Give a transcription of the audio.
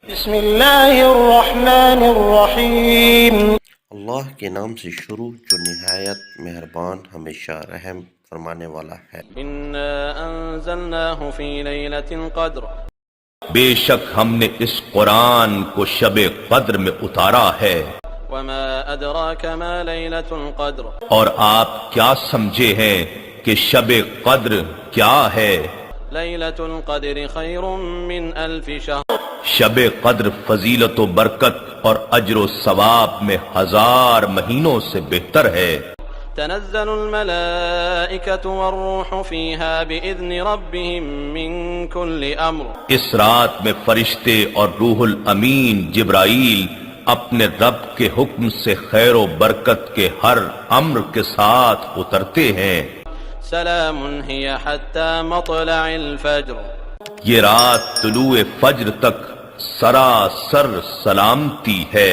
بسم اللہ الرحمن الرحیم۔ اللہ کے نام سے شروع جو نہایت مہربان ہمیشہ رحم فرمانے والا ہے۔ انا انزلناہ فی لیلۃ القدر، بے شک ہم نے اس قرآن کو شب قدر میں اتارا ہے۔ وما ادراک ما لیلۃ القدر، اور آپ کیا سمجھے ہیں کہ شب قدر کیا ہے؟ لیلۃ القدر خیر من الف شہر، شب قدر فضیلت و برکت اور اجر و ثواب میں 1000 مہینوں سے بہتر ہے۔ تنزل الملائکۃ والروح فیہا بإذن ربہم من کل امر، اس رات میں فرشتے اور روح الامین جبرائیل اپنے رب کے حکم سے خیر و برکت کے ہر امر کے ساتھ اترتے ہیں۔ سلام ہی حتی مطلع الفجر، یہ رات طلوع فجر تک سراسر سلامتی ہے۔